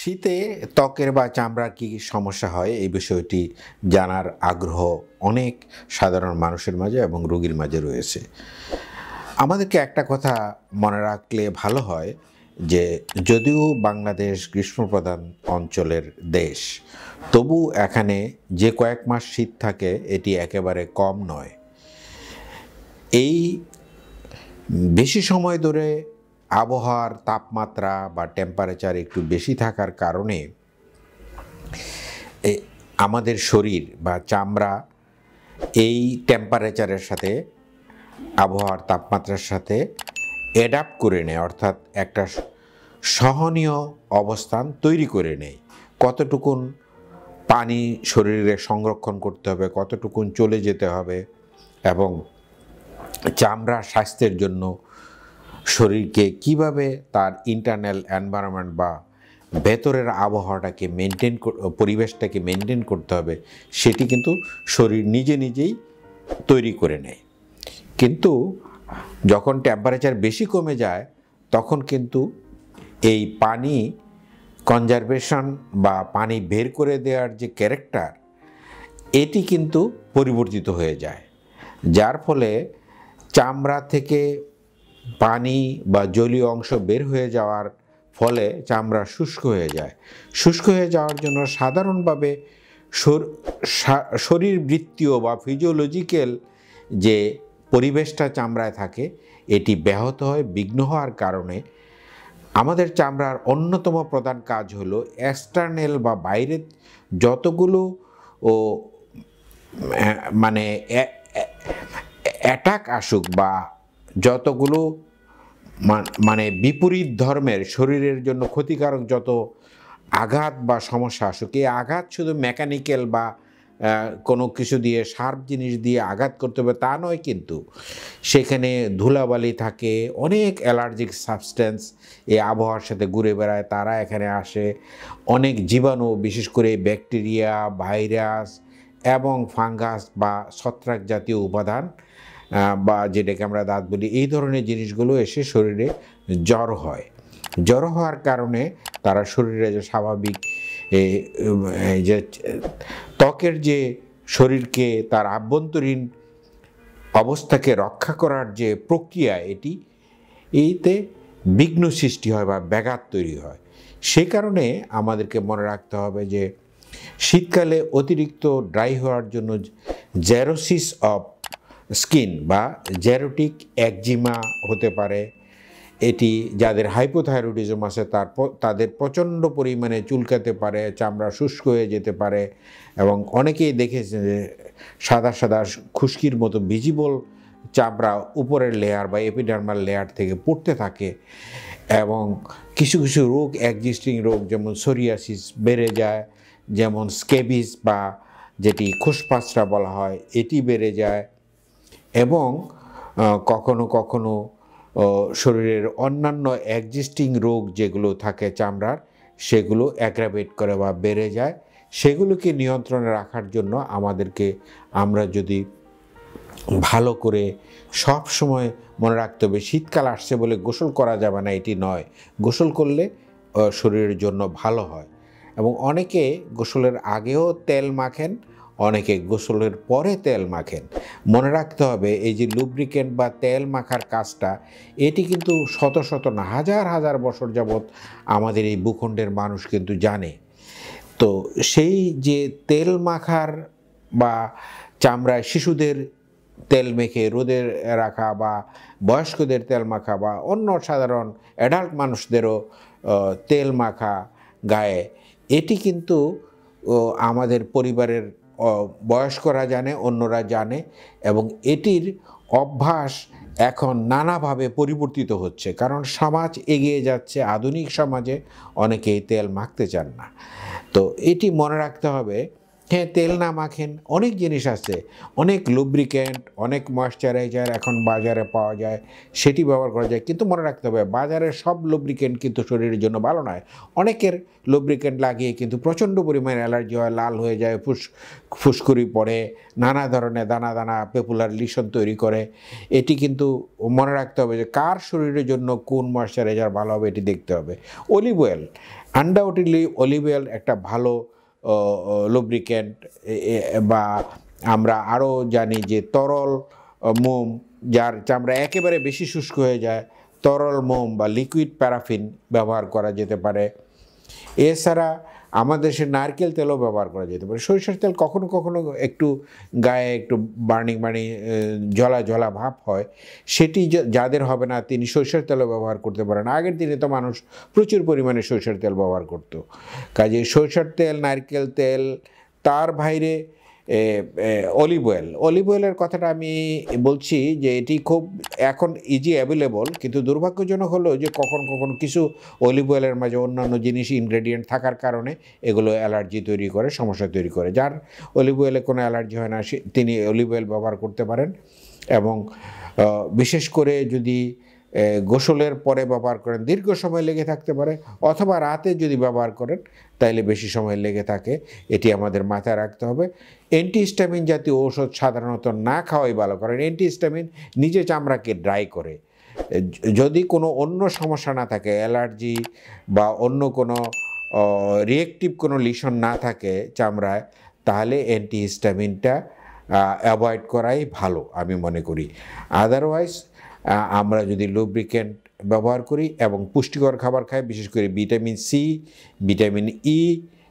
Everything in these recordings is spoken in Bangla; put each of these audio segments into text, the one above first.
শীতে ত্বকের বা চামড়ার কী সমস্যা হয় এই বিষয়টি জানার আগ্রহ অনেক সাধারণ মানুষের মাঝে এবং রোগীর মাঝে রয়েছে। আমাদেরকে একটা কথা মনে রাখলে ভালো হয় যে যদিও বাংলাদেশ গ্রীষ্মপ্রধান অঞ্চলের দেশ, তবু এখানে যে কয়েক মাস শীত থাকে এটি একেবারে কম নয়। এই বেশি সময় ধরে আবহাওয়ার তাপমাত্রা বা টেম্পারেচার একটু বেশি থাকার কারণে আমাদের শরীর বা চামড়া এই টেম্পারেচারের সাথে, আবহাওয়ার তাপমাত্রার সাথে অ্যাডাপ্ট করে নেয়, অর্থাৎ একটা সহনীয় অবস্থান তৈরি করে নেয়। কতটুকুন পানি শরীরে সংরক্ষণ করতে হবে, কতটুকুন চলে যেতে হবে, এবং চামড়ার স্বাস্থ্যের জন্য শরীরকে কিভাবে তার ইন্টারনাল এনভায়রনমেন্ট বা ভেতরের আবহাওয়াটাকে পরিবেশটাকে মেনটেন করতে হবে, সেটি কিন্তু শরীর নিজে নিজেই তৈরি করে নেয়। কিন্তু যখন টেম্পারেচার বেশি কমে যায় তখন কিন্তু এই পানি কনজারভেশন বা পানি বের করে দেওয়ার যে ক্যারেক্টার, এটি কিন্তু পরিবর্তিত হয়ে যায়, যার ফলে চামড়া থেকে পানি বা জলীয় অংশ বের হয়ে যাওয়ার ফলে চামড়া শুষ্ক হয়ে যায়। শুষ্ক হয়ে যাওয়ার জন্য সাধারণভাবে শরীরবৃত্তীয় বা ফিজিওলজিক্যাল যে পরিবেশটা চামড়ায় থাকে এটি ব্যাহত হয়। বিঘ্ন হওয়ার কারণে আমাদের চামড়ার অন্যতম প্রধান কাজ হলো এক্সটার্নাল বা বাইরের যতগুলো মানে অ্যাটাক আসুক বা যতগুলো মানে বিপরীত ধর্মের শরীরের জন্য ক্ষতিকারক যত আঘাত বা সমস্যা আসুক, এই আঘাত শুধু মেকানিক্যাল বা কোনো কিছু দিয়ে শার্প জিনিস দিয়ে আঘাত করতে হবে তা নয়, কিন্তু সেখানে ধুলাবালি থাকে, অনেক অ্যালার্জিক সাবস্টেন্স এই আবহাওয়ার সাথে ঘুরে বেড়ায়, তারা এখানে আসে। অনেক জীবাণু, বিশেষ করে ব্যাকটেরিয়া, ভাইরাস এবং ফাঙ্গাস বা ছত্রাক জাতীয় উপাদান বা যেটাকে আমরা দাঁত বলি, এই ধরনের জিনিসগুলো এসে শরীরে জড়ো হয়। জড়ো হওয়ার কারণে তারা শরীরে যে স্বাভাবিক যে ত্বকের যে শরীরকে তার আভ্যন্তরীণ অবস্থাকে রক্ষা করার যে প্রক্রিয়া, এইতে বিঘ্ন সৃষ্টি হয় বা ব্যাঘাত তৈরি হয়। সে কারণে আমাদেরকে মনে রাখতে হবে যে শীতকালে অতিরিক্ত ড্রাই হওয়ার জন্য জেরোসিস অফ স্কিন বা জেরোটিক একজিমা হতে পারে। এটি যাদের হাইপোথাইরয়েডিজম আছে তাদের প্রচণ্ড পরিমাণে চুলকাতে পারে, চামড়া শুষ্ক হয়ে যেতে পারে, এবং অনেকেই দেখেছে যে সাদা সাদা খুশকির মতো ভিজিবল চামড়া উপরের লেয়ার বা এপিডার্মাল লেয়ার থেকে পড়তে থাকে, এবং কিছু কিছু রোগ, এক্সিস্টিং রোগ যেমন সোরিয়াসিস বেড়ে যায়, যেমন স্কেবিস বা যেটি খোসপাঁচড়া বলা হয় এটি বেড়ে যায়, এবং কখনো কখনো শরীরের অন্যান্য এক্সিস্টিং রোগ যেগুলো থাকে চামড়ার, সেগুলো অ্যাগ্রাভেট করে বা বেড়ে যায়। সেগুলোকে নিয়ন্ত্রণে রাখার জন্য আমরা যদি ভালো করে সব সময় মনে রাখতে হবে, শীতকাল আসছে বলে গোসল করা যাবে না এটি নয়, গোসল করলে শরীরের জন্য ভালো হয়। এবং অনেকে গোসলের আগেও তেল মাখেন, অনেকে গোসলের পরে তেল মাখেন। মনে রাখতে হবে এই যে লুব্রিকেন্ট বা তেল মাখার কাজটা, এটি কিন্তু শত শত না হাজার হাজার বছর যাবৎ আমাদের এই ভূখণ্ডের মানুষ কিন্তু জানে। তো সেই যে তেল মাখার বা চামড়ায় শিশুদের তেল মেখে রোদে রাখা বা বয়স্কদের তেল মাখা বা অন্য সাধারণ অ্যাডাল্ট মানুষদেরও তেল মাখা গায়ে, এটি কিন্তু আমাদের পরিবারের বয়স্করা জানে, অন্যরা জানে, এবং এটির অভ্যাস এখন নানাভাবে পরিবর্তিত হচ্ছে, কারণ সমাজ এগিয়ে যাচ্ছে। আধুনিক সমাজে অনেকেই তেল মাখতে চান না। তো এটি মনে রাখতে হবে, হ্যাঁ, তেল না মাখেন, অনেক জিনিস আছে, অনেক লুব্রিকেন্ট, অনেক ময়েশ্চারাইজার এখন বাজারে পাওয়া যায়, সেটি ব্যবহার করা যায়। কিন্তু মনে রাখতে হবে বাজারের সব লুব্রিকেন্ট কিন্তু শরীরের জন্য ভালো নয়। অনেকের লুব্রিকেন্ট লাগিয়ে কিন্তু প্রচণ্ড পরিমাণে অ্যালার্জি হয়, লাল হয়ে যায়, ফুসকুড়ি পড়ে, নানা ধরনের দানা দানা পেপুলার লিশন তৈরি করে। এটি কিন্তু মনে রাখতে হবে যে কার শরীরের জন্য কোন ময়েশ্চারাইজার ভালো হবে এটি দেখতে হবে। Olive oil undoubtedly olive oil একটা ভালো লুব্রিক্যান্ট, বা আমরা আরও জানি যে তরল মোম, যার চামড়া একেবারে বেশি শুষ্ক হয়ে যায়, তরল মোম বা লিকুইড প্যারাফিন ব্যবহার করা যেতে পারে। এছাড়া আমাদের দেশে নারকেল তেলও ব্যবহার করা যেতে পারে। সরিষার তেল কখনো কখনো একটু গায়ে একটু বার্নিং জ্বলা জ্বলা ভাব হয়, সেটি যাদের হবে না তিনি সরিষার তেলও ব্যবহার করতে পারেন। আগের দিনে তো মানুষ প্রচুর পরিমাণে সরিষার তেল ব্যবহার করতো, কাজে সরিষার তেল, নারকেল তেল, তার বাইরে অলিভ অয়েলের কথাটা আমি বলছি যে এটি খুব এখন ইজি অ্যাভেলেবল, কিন্তু দুর্ভাগ্যজনক হলো যে কখনো কখনো কিছু অলিভ অয়েলের মাঝে অন্যান্য জিনিস ইনগ্রেডিয়েন্ট থাকার কারণে এগুলো অ্যালার্জি তৈরি করে, সমস্যা তৈরি করে। যার অলিভ অয়েলে কোনো অ্যালার্জি হয় না তিনি অলিভ অয়েল ব্যবহার করতে পারেন। এবং বিশেষ করে যদি গোসলের পরে ব্যবহার করেন, দীর্ঘ সময় লেগে থাকতে পারে, অথবা রাতে যদি ব্যবহার করেন তাইলে বেশি সময় লেগে থাকে, এটি আমাদের মাথায় রাখতে হবে। অ্যান্টিহিস্টামিন জাতীয় ঔষধ সাধারণত না খাওয়াই ভালো, কারণ অ্যান্টিহিস্টামিন নিজে চামড়াকে ড্রাই করে। যদি কোনো অন্য সমস্যা না থাকে, অ্যালার্জি বা অন্য কোনো রিয়েক্টিভ কোনো লিশন না থাকে চামড়ায়, তাহলে অ্যান্টিহিস্টামিনটা অ্যাভয়েড করাই ভালো আমি মনে করি। আদারওয়াইজ আমরা যদি লুব্রিক্যান্ট ব্যবহার করি এবং পুষ্টিকর খাবার খাই, বিশেষ করে vitamin C, vitamin E,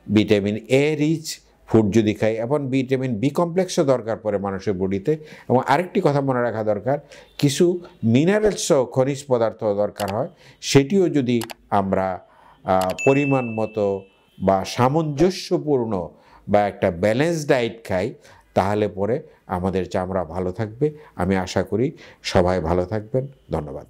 vitamin A rich food যদি খাই, এবং ভিটামিন বি কমপ্লেক্সও দরকার পড়ে মানুষের বডিতে। এবং আরেকটি কথা মনে রাখা দরকার, কিছু মিনারেলসও, খনিজ পদার্থ দরকার হয়, সেটিও যদি আমরা পরিমাণ মতো বা সামঞ্জস্যপূর্ণ বা একটা ব্যালেন্স ডায়েট খাই, তাহলে পরে আমাদের চামড়া ভালো থাকবে। আমি আশা করি সবাই ভালো থাকবেন। ধন্যবাদ।